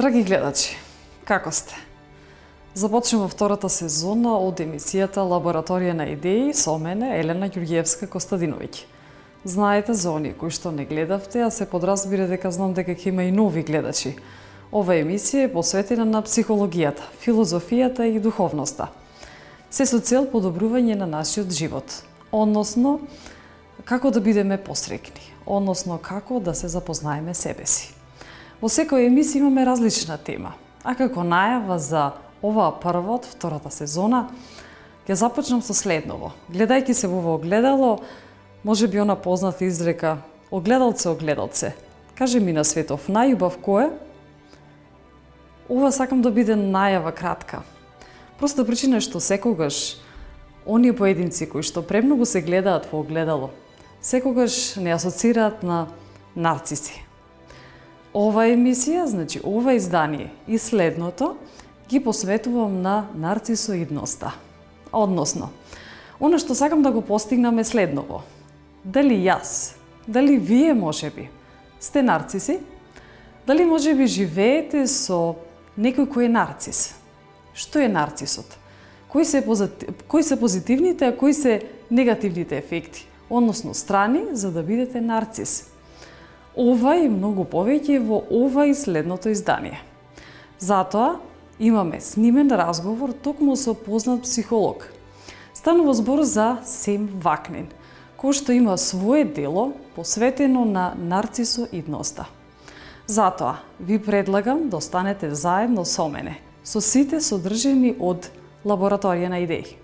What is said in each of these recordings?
Драги гледачи, како сте? Започнува втората сезона од емисијата Лабораторија на Идеи со мене, Елена Ѓурѓиевска-Костадиновиќ. Знаете за оние кои што не гледавте, а се подразбира дека знам дека ќе има и нови гледачи. Ова емисија е посветена на психологијата, филозофијата и духовноста. Се со цел подобрување на нашиот живот, односно како да бидеме посрекни, односно како да се запознаеме себе си. Во секоја емисија имаме различна тема, а како најава за оваа прва од втората сезона, ќе започнам со следново. Гледајќи се во ово огледало, може би она позната изрека "Огледалце, огледалце, кажи ми на светов најубав кој е?" Ова сакам да биде најава кратка. Проста причина е што секогаш оние поединци кои што премногу се гледаат во огледало, секогаш не асоцираат на нарциси. Ова емисија, значи ова издание и следното, ги посветувам на нарцисоидноста. Односно, она што сакам да го постигнам е следново. Дали јас, дали вие можеби сте нарциси? Дали можеби живеете со некој кој е нарцис? Што е нарцисот? Кои се позитивните, а кои се негативните ефекти, односно страни за да бидете нарцис? Ова и многу повеќе во ова и следното издание. Затоа имаме снимен разговор токму со познат психолог. Станува збор за Сем Вакнин, кој што има свое дело посветено на нарцисоидноста. Затоа ви предлагам да останете заедно со мене, со сите содржини од Лабораторија на Идеи.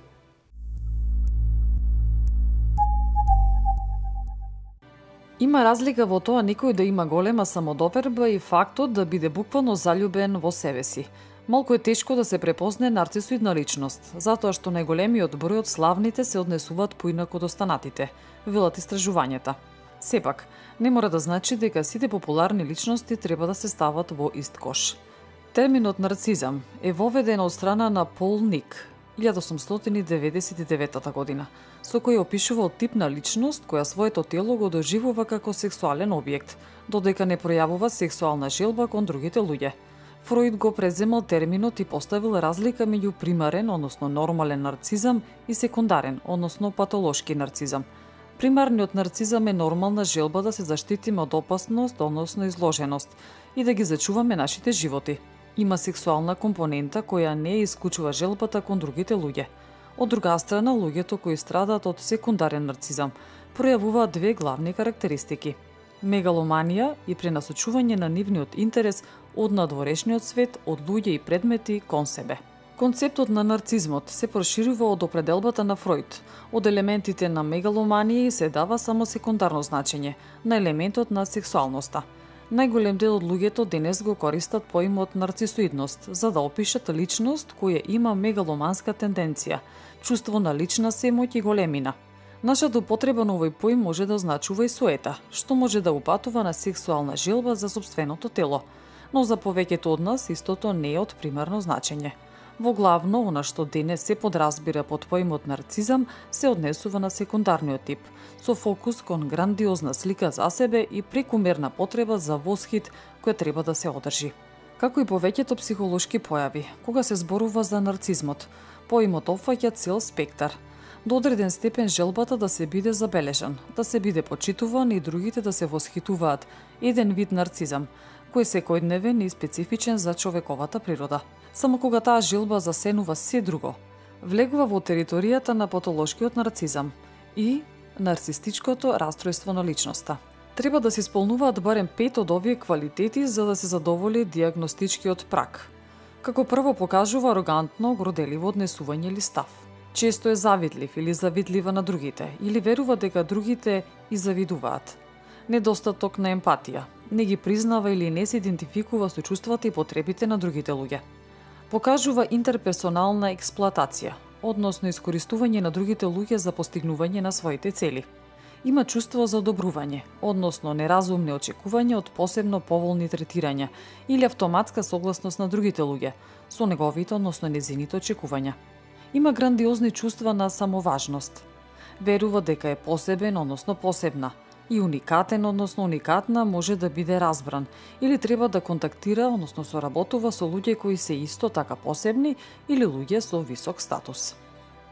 Има разлика во тоа некој да има голема самодоверба и фактот да биде буквално заљубен во себе си. Малку е тешко да се препозне нарцисоидна личност, затоа што најголемиот број од славните се однесуваат поинаку од останатите, велат истражувањата. Сепак, не мора да значи дека сите популарни личности треба да се стават во ист кош. Терминот нарцизам е воведен од страна на Пол Ник, 1899 година, со кој опишувал тип на личност која своето тело го доживува како сексуален објект, додека не пројавува сексуална желба кон другите луѓе. Фроид го преземал терминот и поставил разлика меѓу примарен, односно нормален нарцизам и секундарен, односно патолошки нарцизам. Примарниот нарцизам е нормална желба да се заштитиме од опасност, односно изложеност, и да ги зачуваме нашите животи. Има сексуална компонента која не исклучува желбата кон другите луѓе. Од друга страна, луѓето кои страдаат од секундарен нарцизам пројавуваат две главни карактеристики: мегаломанија и пренасочување на нивниот интерес од надворешниот свет, од луѓе и предмети кон себе. Концептот на нарцизмот се проширува од определбата на Фроид. Од елементите на мегаломанија се дава само секундарно значење на елементот на сексуалноста. Најголем дел од луѓето денес го користат поимот нарцисоидност за да опишат личност која има мегаломанска тенденција, чувство на лична семоќ и големина. Нашата употреба на овој поим може да означува и суета, што може да упатува на сексуална желба за сопственото тело, но за повеќето од нас истото не е од примарно значење. Во главно, она што денес се подразбира под поимот нарцизам се однесува на секундарниот тип, со фокус кон грандиозна слика за себе и прекумерна потреба за восхит која треба да се одржи. Како и повеќето психолошки појави, кога се зборува за нарцизмот, поимот опфаќа цел спектар. До одреден степен желбата да се биде забележан, да се биде почитуван и другите да се восхитуваат, еден вид нарцизам, кој е секојдневен и специфичен за човековата природа. Само кога таа желба засенува се друго, влегува во територијата на патолошкиот нарцизам и нарцистичкото растројство на личноста. Треба да се исполнуваат барем 5 од овие квалитети за да се задоволи диагностичкиот праг. Како прво покажува арогантно, горделиво однесување или став. Често е завидлив или завидлива на другите, или верува дека другите и завидуваат. Недостаток на емпатија, не ги признава или не се идентификува со чувствата и потребите на другите луѓе. Покажува интерперсонална експлоатација, односно искористување на другите луѓе за постигнување на своите цели. Има чувство за одобрување, односно неразумни очекувања од посебно поволни третирања или автоматска согласност на другите луѓе со неговите, односно незините очекувања. Има грандиозни чувства на самоважност. Верува дека е посебен, односно посебна, и уникатен, односно уникатна, може да биде разбран или треба да контактира, односно соработува со луѓе кои се исто така посебни или луѓе со висок статус.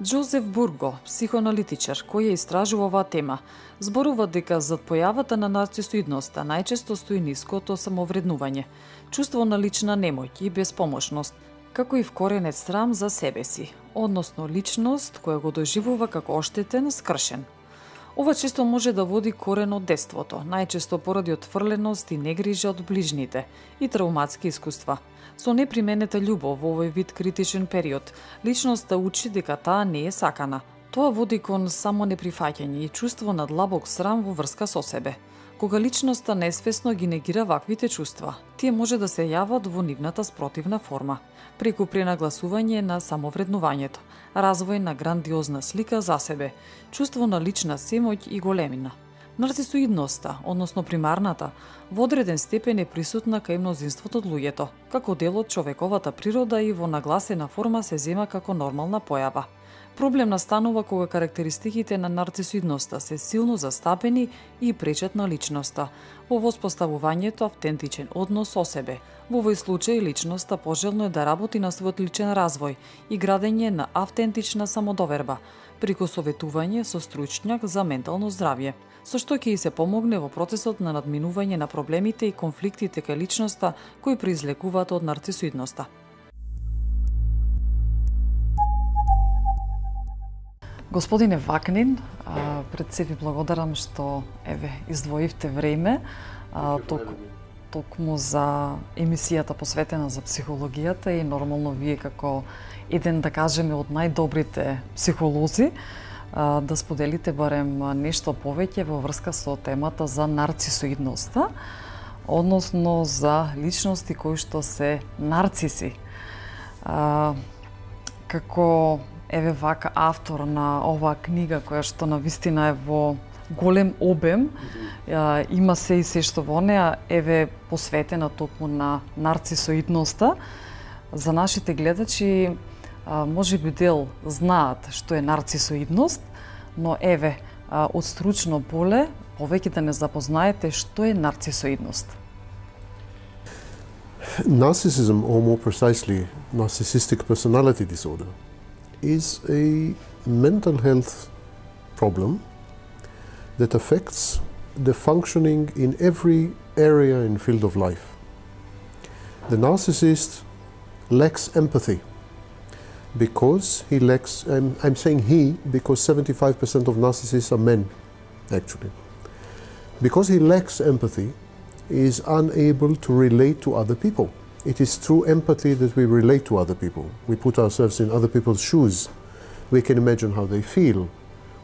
Джозеф Бурго, психоаналитичар кој ја истражува оваа тема, зборува дека зад појавата на нарцисоидноста најчесто стои ниското самовреднување, чувство на лична немоќ и беспомошност, како и вкоренет срам за себе си, односно личност која го доживува како оштетен, скршен. Ова често може да води корен од детството, најчесто поради отфрленост и негрижа од ближните и травматски искуства. Со неприменета љубов во овој вид критичен период, личноста учи дека таа не е сакана. Тоа води кон само неприфаќање и чувство на длабок срам во врска со себе. Кога личноста несвесно ги негира ваквите чувства, тие може да се јават во нивната спротивна форма, преку пренагласување на самовреднувањето, развој на грандиозна слика за себе, чувство на лична семоќ и големина. Нарцисоидноста, односно примарната, во одреден степен е присутна кај мнозинството од луѓето, како дел од човековата природа и во нагласена форма се зема како нормална појава. Проблем настанува кога карактеристиките на нарцисоидноста се силно застапени и пречат на личноста, во воспоставувањето автентичен однос со себе. Во овој случај личноста пожелно е да работи на својот личен развој и градење на автентична самодоверба, преку советување со стручњак за ментално здравје, со што ќе и се помогне во процесот на надминување на проблемите и конфликтите кај личноста кои произлегуваат од нарцисоидноста. Господине Вакнин, пред се ви благодарам што издвоивте време токму за емисијата посветена за психологијата и нормално вие како еден, да кажеме, од најдобрите психолози, да споделите барем нешто повеќе во врска со темата за нарцисоидноста, односно за личности кои што се нарциси. Како вака автор на оваа книга која што навистина е во голем обем, има се и се што во неа посветена токму на нарцисоидноста. За нашите гледачи може би дел знаат што е нарцисоидност, но од стручно поле повеќе да не запознаете што е нарцисоидност. Narcissism, or more precisely, narcissistic personality disorder, is a mental health problem that affects the functioning in every area and field of life. The narcissist lacks empathy because he lacks, I'm saying he because 75% of narcissists are men, actually. Because he lacks empathy, he is unable to relate to other people. It is through empathy that we relate to other people. We put ourselves in other people's shoes. We can imagine how they feel,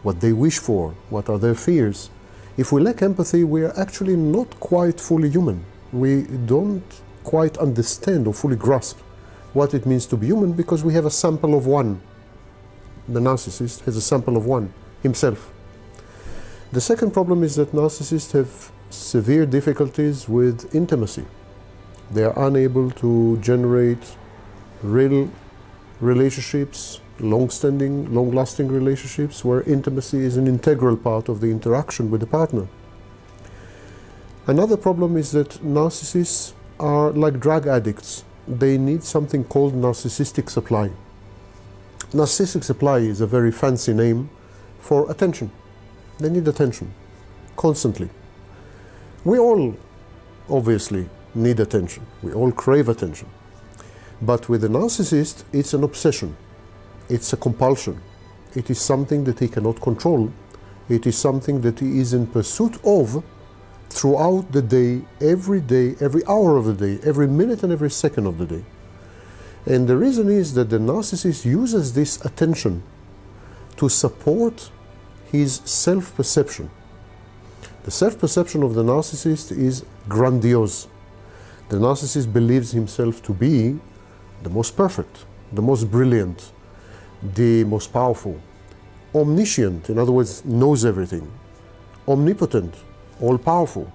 what they wish for, what are their fears. If we lack empathy, we are actually not quite fully human. We don't quite understand or fully grasp what it means to be human because we have a sample of one. The narcissist has a sample of one, himself. The second problem is that narcissists have severe difficulties with intimacy. They are unable to generate real relationships, long-standing, long-lasting relationships where intimacy is an integral part of the interaction with the partner. Another problem is that narcissists are like drug addicts. They need something called narcissistic supply. Narcissistic supply is a very fancy name for attention. They need attention, constantly. We all, obviously, need attention. We all crave attention. But with a narcissist, it's an obsession. It's a compulsion. It is something that he cannot control. It is something that he is in pursuit of throughout the day, every hour of the day, every minute and every second of the day. And the reason is that the narcissist uses this attention to support his self-perception. The self-perception of the narcissist is grandiose. The narcissist believes himself to be the most perfect, the most brilliant, the most powerful, omniscient, in other words, knows everything, omnipotent, all-powerful.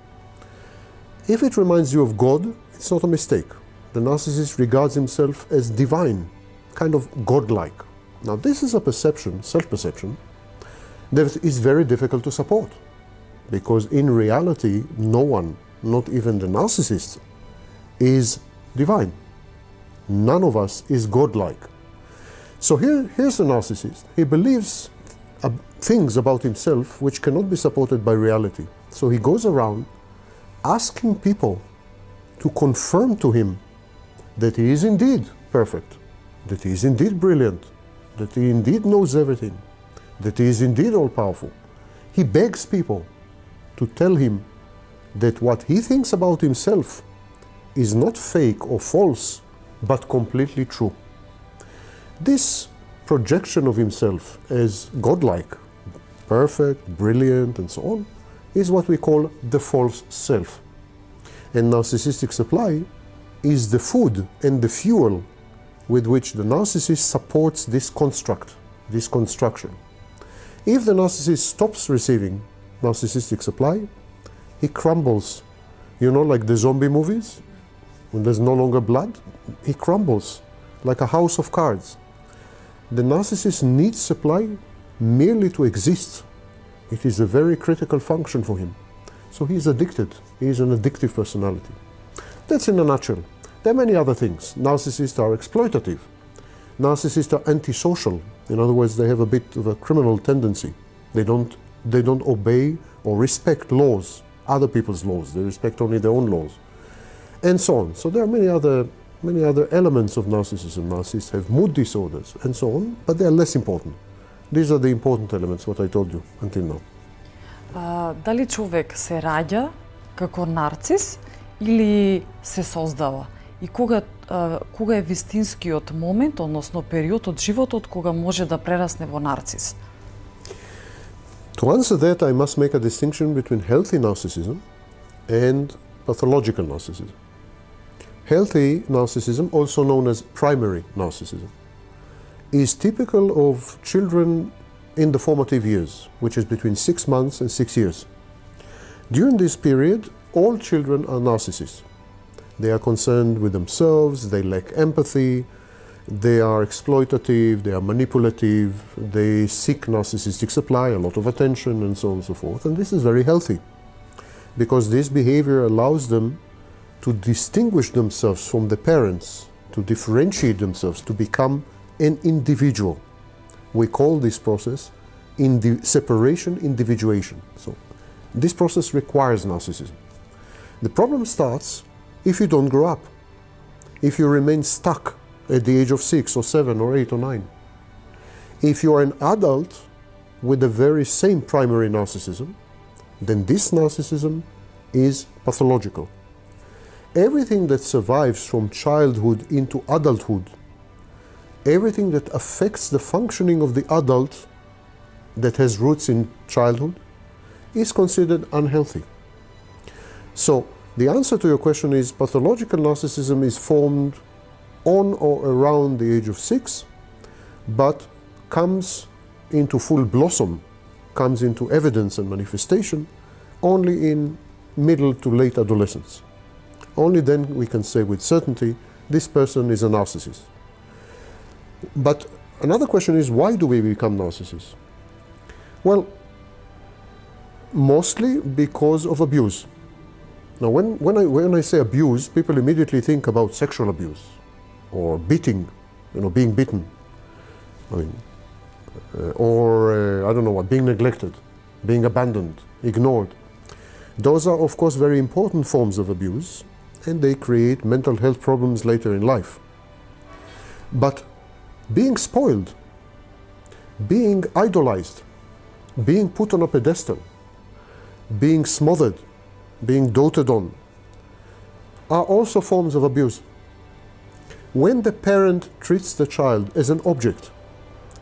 If it reminds you of God, it's not a mistake. The narcissist regards himself as divine, kind of godlike. Now this is a perception, self-perception, that is very difficult to support. because in reality, no one, not even the narcissist, is divine. None of us is godlike. So here's the narcissist. He believes things about himself which cannot be supported by reality. So he goes around asking people to confirm to him that he is indeed perfect, that he is indeed brilliant, that he indeed knows everything, that he is indeed all-powerful. He begs people to tell him that what he thinks about himself is not fake or false, but completely true. This projection of himself as godlike, perfect, brilliant, and so on, is what we call the false self. And narcissistic supply is the food and the fuel with which the narcissist supports this construct, this construction. If the narcissist stops receiving narcissistic supply, he crumbles. You know, like the zombie movies, when there's no longer blood, he crumbles like a house of cards. The narcissist needs supply merely to exist. It is a very critical function for him. So he's addicted. He is an addictive personality. That's in a nutshell. There are many other things. Narcissists are exploitative. Narcissists are antisocial. In other words, they have a bit of a criminal tendency. They don't obey or respect laws, other people's laws. They respect only their own laws, and so on. So there are many other elements of narcissism. Narcissists have mood disorders and so on, but they are less important. These are the important elements, what I told you until now. Дали човек се раѓа како нарцис или се создава? И кога е вистинскиот момент, односно период од животот кога може да прерасне во нарцис? To answer that, I must make a distinction between healthy narcissism and pathological narcissism. Healthy narcissism, also known as primary narcissism, is typical of children in the formative years, which is between 6 months and 6 years. During this period, all children are narcissists. They are concerned with themselves, they lack empathy, they are exploitative, they are manipulative, they seek narcissistic supply, a lot of attention, and so on and so forth. And this is very healthy, because this behavior allows them to distinguish themselves from the parents, to differentiate themselves, to become an individual. We call this process separation individuation. So this process requires narcissism. The problem starts if you don't grow up, if you remain stuck at the age of 6 or 7 or 8 or 9. If you are an adult with the very same primary narcissism, then this narcissism is pathological. Everything that survives from childhood into adulthood, everything that affects the functioning of the adult that has roots in childhood, is considered unhealthy. So the answer to your question is pathological narcissism is formed on or around the age of 6, but comes into full blossom, comes into evidence and manifestation only in middle to late adolescence. Only then we can say with certainty this person is a narcissist. But another question is, why do we become narcissists? Well, mostly because of abuse. Now, when I say abuse, people immediately think about sexual abuse or beating, being bitten. I mean, I don't know what, being neglected, being abandoned, ignored. Those are, of course, very important forms of abuse, and they create mental health problems later in life. But being spoiled, being idolized, being put on a pedestal, being smothered, being doted on, are also forms of abuse. When the parent treats the child as an object,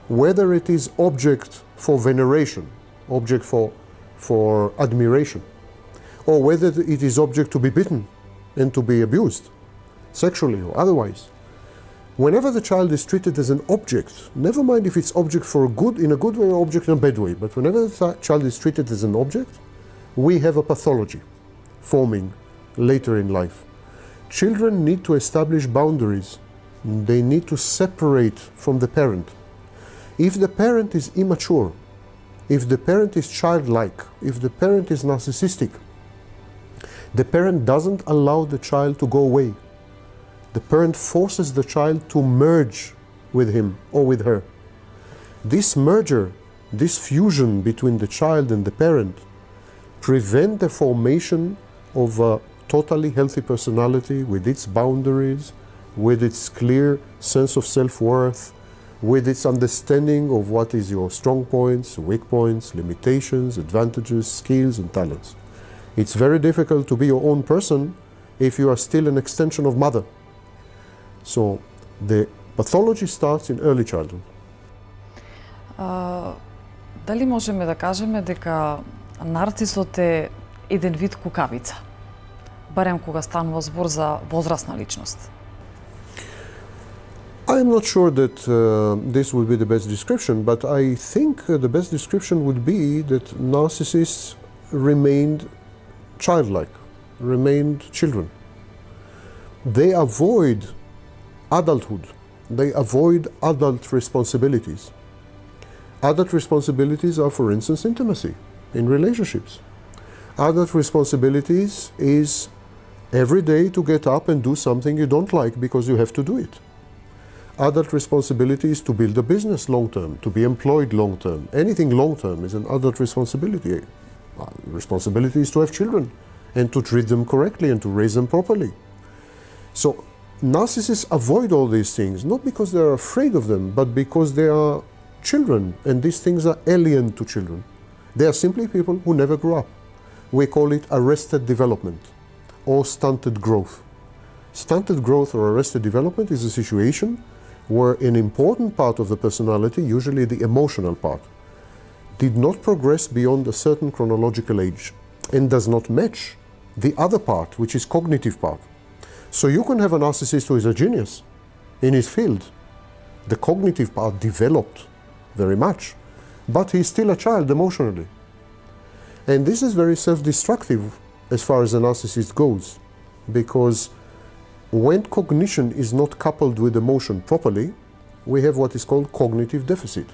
whether it is object for veneration, object for admiration, or whether it is object to be bitten and to be abused, sexually or otherwise, whenever the child is treated as an object, never mind if it's object in a good way or object in a bad way, but whenever the child is treated as an object, we have a pathology forming later in life. Children need to establish boundaries. They need to separate from the parent. If the parent is immature if the parent is childlike, if the parent is narcissistic, the parent doesn't allow the child to go away. The parent forces the child to merge with him or with her. This merger, this fusion between the child and the parent, prevent the formation of a totally healthy personality with its boundaries, with its clear sense of self-worth, with its understanding of what is your strong points, weak points, limitations, advantages, skills, and talents. It's very difficult to be your own person if you are still an extension of mother. So the pathology starts in early childhood. Дали можеме да кажеме дека нарцисот е еден вид кукавица, барем кога станува збор за возрастна личност? I am not sure that this would be the best description, but I think the best description would be that narcissists remained childlike, remained children. They avoid adulthood. They avoid adult responsibilities. Adult responsibilities are, for instance, intimacy in relationships. Adult responsibilities is every day to get up and do something you don't like because you have to do it. Adult responsibility is to build a business long term, to be employed long term. Anything long term is an adult responsibility. Responsibility is to have children and to treat them correctly and to raise them properly. So narcissists avoid all these things, not because they are afraid of them, but because they are children, and these things are alien to children. They are simply people who never grew up. We call it arrested development or stunted growth. Stunted growth or arrested development is a situation where an important part of the personality, usually the emotional part, did not progress beyond a certain chronological age and does not match the other part, which is cognitive part. So you can have a narcissist who is a genius in his field. The cognitive part developed very much, but he's still a child emotionally. And this is very self-destructive as far as a narcissist goes, because when cognition is not coupled with emotion properly, we have what is called cognitive deficit.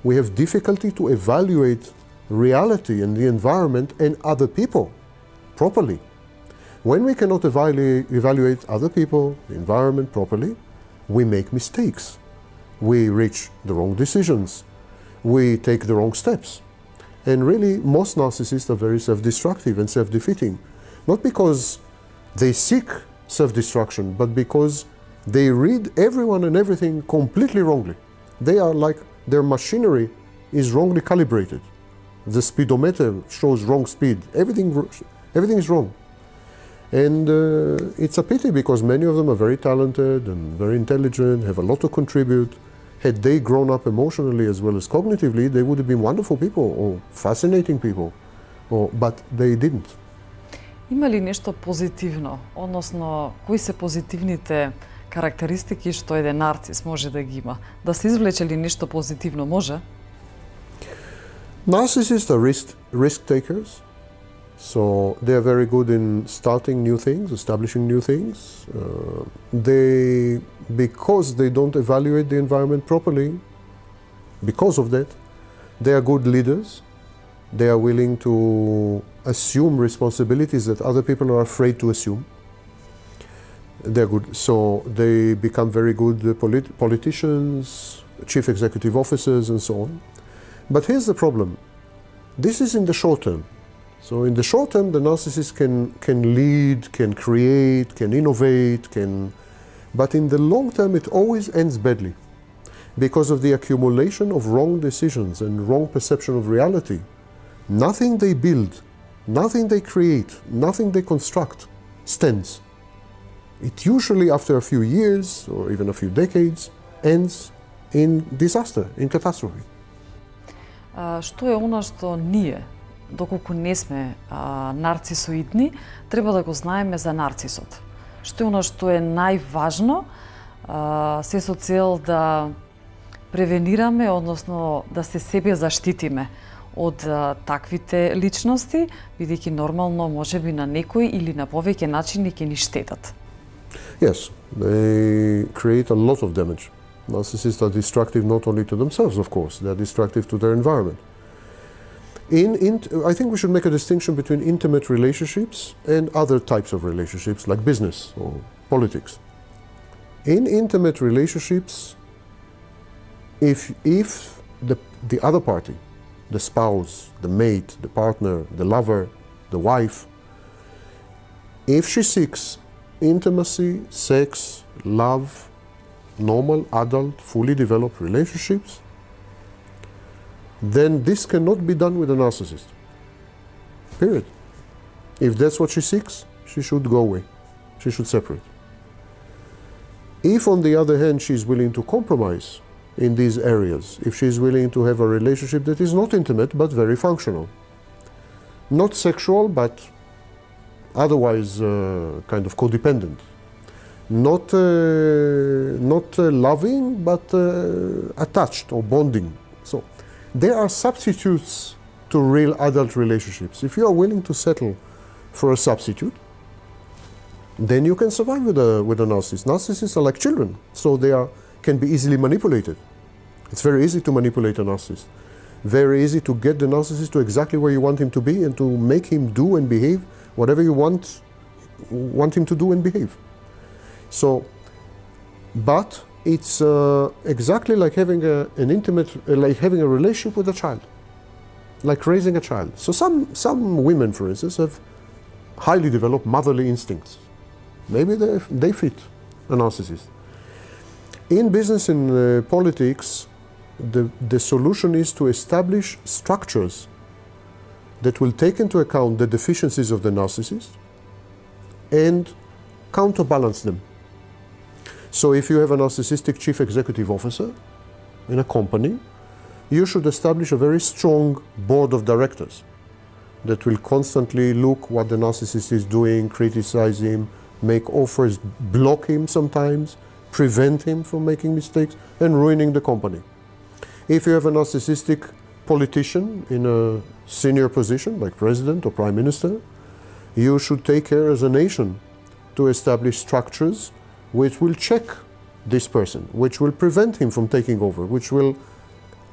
We have difficulty to evaluate reality and the environment and other people properly. When we cannot evaluate other people, the environment properly, we make mistakes. We reach the wrong decisions. We take the wrong steps. And really, most narcissists are very self-destructive and self-defeating. Not because they seek self-destruction, but because they read everyone and everything completely wrongly. They are like, their machinery is wrongly calibrated. The speedometer shows wrong speed. Everything is wrong. And it's a pity because many of them are very talented and very intelligent, have a lot to contribute. Had they grown up emotionally as well as cognitively, they would have been wonderful people or fascinating people, but they didn't. Има ли нешто позитивно, односно кои се позитивните карактеристики што еден нарцис може да ги има? Да се извлече ли нешто позитивно може? Narcissists are risk takers, so they are very good in starting new things, establishing new things. Because they don't evaluate the environment properly, because of that, they are good leaders. They are willing to assume responsibilities that other people are afraid to assume. They're good, so they become very good politicians, chief executive officers, and so on. But here's the problem. This is in the short term. So in the short term, the narcissist can lead, can create, can innovate, but in the long term, it always ends badly because of the accumulation of wrong decisions and wrong perception of reality. Nothing they build, nothing they create, nothing they construct stands. It usually, after a few years or even a few decades, ends in disaster, in catastrophe. Што е она што ние, доколку не сме нарцисоидни, треба да го знаеме за нарцисот? Што е она што е најважно, се со цел да превенираме, односно да се себе заштитиме од таквите личности, бидејќи нормално можеби на некој или на повеќе начини ќе ни штетат? Yes, they create a lot of damage. Narcissists are destructive not only to themselves, of course, they are destructive to their environment. I think we should make a distinction between intimate relationships and other types of relationships, like business or politics. In intimate relationships, if the other party, the spouse, the mate, the partner, the lover, the wife, if she seeks intimacy, sex, love, normal, adult, fully developed relationships, then this cannot be done with a narcissist. Period. If that's what she seeks, she should go away. She should separate. If, on the other hand, she is willing to compromise in these areas, if she is willing to have a relationship that is not intimate but very functional, not sexual but otherwise kind of codependent, not loving but attached or bonding. So there are substitutes to real adult relationships. If you are willing to settle for a substitute, then you can survive with a narcissist. Narcissists are like children, so they can be easily manipulated. It's very easy to manipulate a narcissist. Very easy to get the narcissist to exactly where you want him to be and to make him do and behave whatever you want him to do and behave. So, but it's exactly like having like having a relationship with a child, like raising a child. So some women, for instance, have highly developed motherly instincts. Maybe they fit a narcissist. In business and politics, the solution is to establish structures that will take into account the deficiencies of the narcissist and counterbalance them. So if you have a narcissistic chief executive officer in a company, you should establish a very strong board of directors that will constantly look what the narcissist is doing, criticize him, make offers, block him sometimes, prevent him from making mistakes and ruining the company. If you have a narcissistic politician in a senior position, like president or prime minister, you should take care as a nation to establish structures which will check this person, which will prevent him from taking over, which will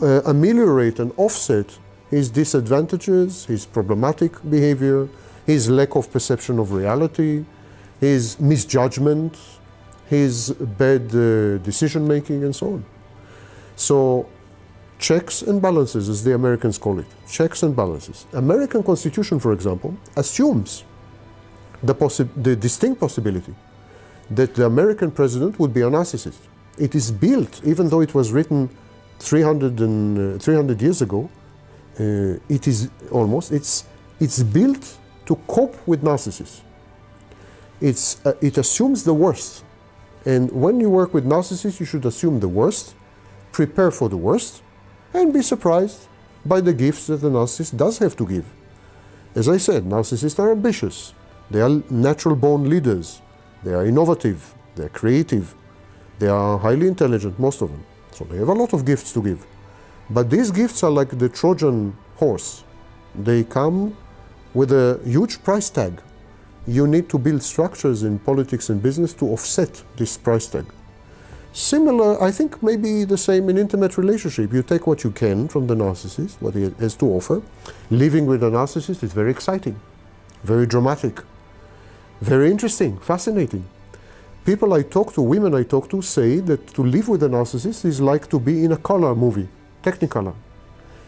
ameliorate and offset his disadvantages, his problematic behavior, his lack of perception of reality, his misjudgment, his bad decision making, and so on. So, checks and balances, as the Americans call it, checks and balances. American Constitution, for example, assumes the distinct possibility that the American president would be a narcissist. It is built, even though it was written 300 years ago, it's built to cope with narcissists. It assumes the worst. And when you work with narcissists, you should assume the worst, prepare for the worst, and be surprised by the gifts that the narcissist does have to give. As I said, narcissists are ambitious. They are natural-born leaders. They are innovative. They are creative. They are highly intelligent, most of them. So they have a lot of gifts to give. But these gifts are like the Trojan horse. They come with a huge price tag. You need to build structures in politics and business to offset this price tag. Similar, I think maybe the same in intimate relationship. You take what you can from the narcissist, what he has to offer. Living with a narcissist is very exciting, very dramatic, very interesting, fascinating. People I talk to, women I talk to, say that to live with a narcissist is like to be in a color movie, Technicolor.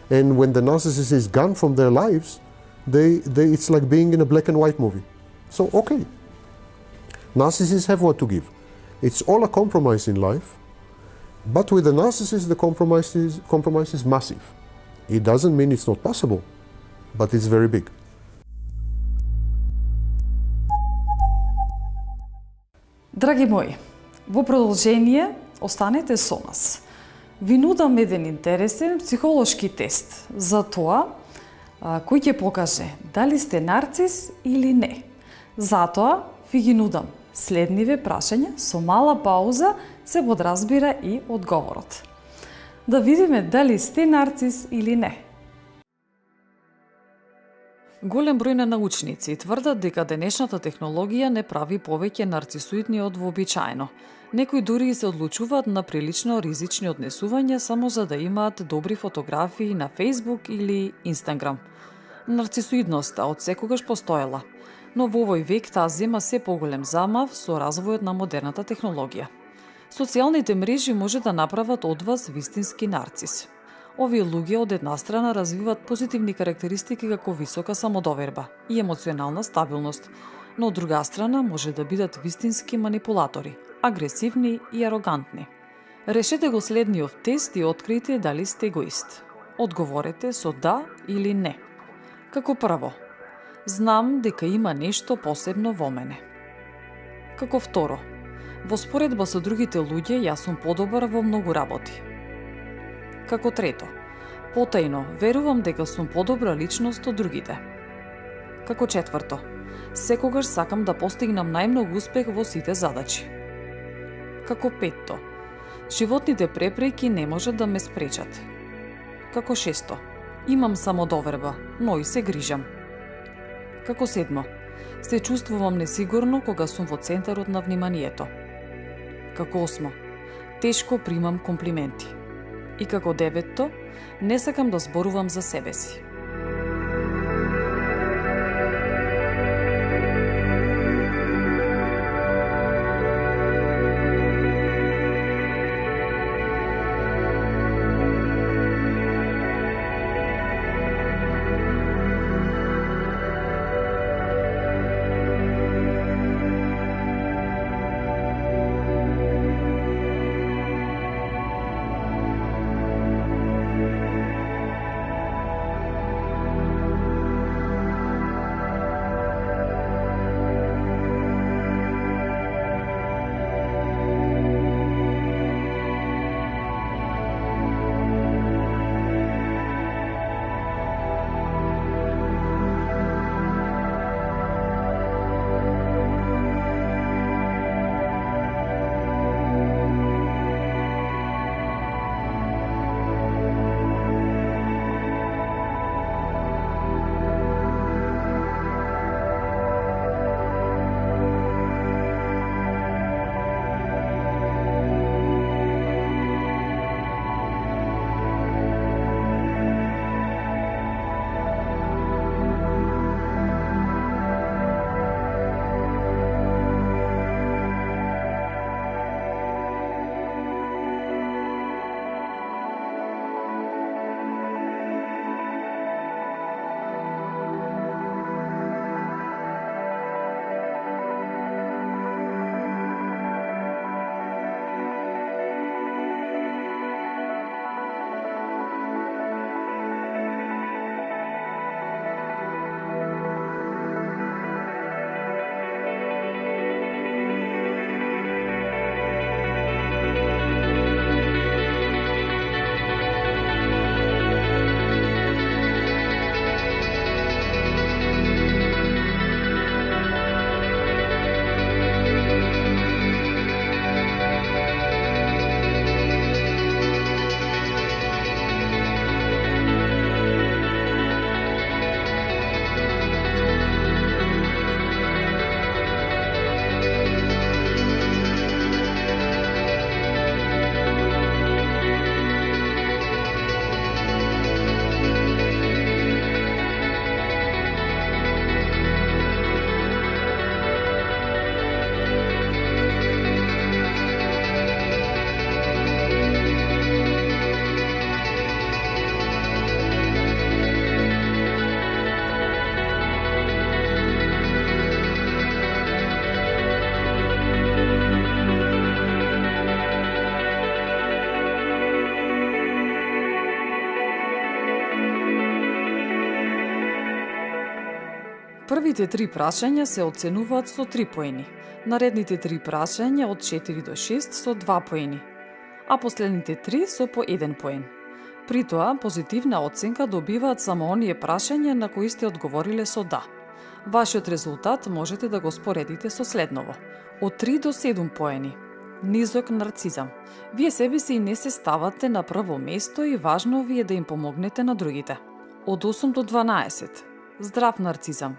And when the narcissist is gone from their lives, it's like being in a black and white movie. So, okay, narcissists have what to give. It's all a compromise in life, but with a narcissist, the compromise is massive. It doesn't mean it's not possible, but it's very big. Драги мои, во продолжение останете со нас. Ви нудам еден интересен психолошки тест за тоа кој ќе покаже дали сте нарцис или не. Затоа ви ги нудам следниве прашања со мала пауза се подразбира и одговорот. Да видиме дали сте нарцис или не. Голем број на научници тврдат дека денешната технологија не прави повеќе нарцисоидни од вообичаено. Некои дури се одлучуваат на прилично ризични однесувања само за да имаат добри фотографии на Facebook или Instagram. Нарцисоидноста од секогаш постоела, но во овој век таа зема се поголем замав со развојот на модерната технологија. Социјалните мрежи може да направат од вас вистински нарцис. Овие луѓе од една страна развиваат позитивни карактеристики како висока самодоверба и емоционална стабилност, но од друга страна може да бидат вистински манипулатори, агресивни и арогантни. Решете го следниот тест и откријте дали сте егоист. Одговорете со да или не. Како прво, знам дека има нешто посебно во мене. Како второ, во споредба со другите луѓе јас сум подобар во многу работи. Како трето, потајно верувам дека сум подобра личност од другите. Како четврто, секогаш сакам да постигнам најмногу успех во сите задачи. Како петто, животните препреки не можат да ме спречат. Како шесто, имам самодоверба, но и се грижам. Како седмо, се чувствувам несигурно кога сум во центарот на вниманието. Како осмо, тешко примам комплименти. И како деветто, не сакам да зборувам за себе си. Првите 3 прашања се оценуваат со 3 поени, наредните 3 прашања од 4 до 6 со 2 поени, а последните 3 со по 1 поен. При тоа, позитивна оценка добиваат само оние прашања на кои сте одговориле со да. Вашиот резултат можете да го споредите со следново. Од 3 до 7 поени. Низок нарцизам. Вие себе си не се ставате на прво место и важно ви е да им помогнете на другите. Од 8 до 12. Здрав нарцизам.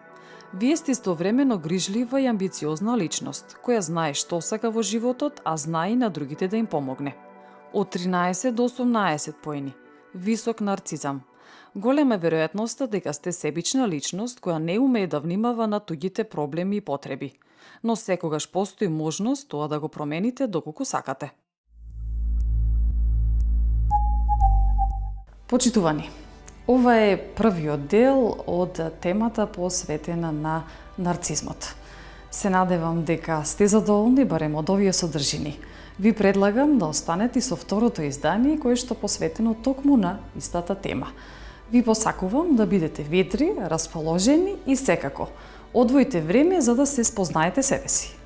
Вие сте истовремено грижлива и амбициозна личност, која знае што сака во животот, а знае и на другите да им помогне. Од 13 до 18 поени. Висок нарцизам. Голема е веројатноста дека сте себична личност која не умее да внимава на туѓите проблеми и потреби, но секогаш постои можност тоа да го промените доколку сакате. Почитувани, ова е првиот дел од темата посветена на нарцизмот. Се надевам дека сте задоволни барем од овие содржини. Ви предлагам да останете со второто издание кое што посветено токму на истата тема. Ви посакувам да бидете ведри, расположени и секако одвоите време за да се спознаете себе си.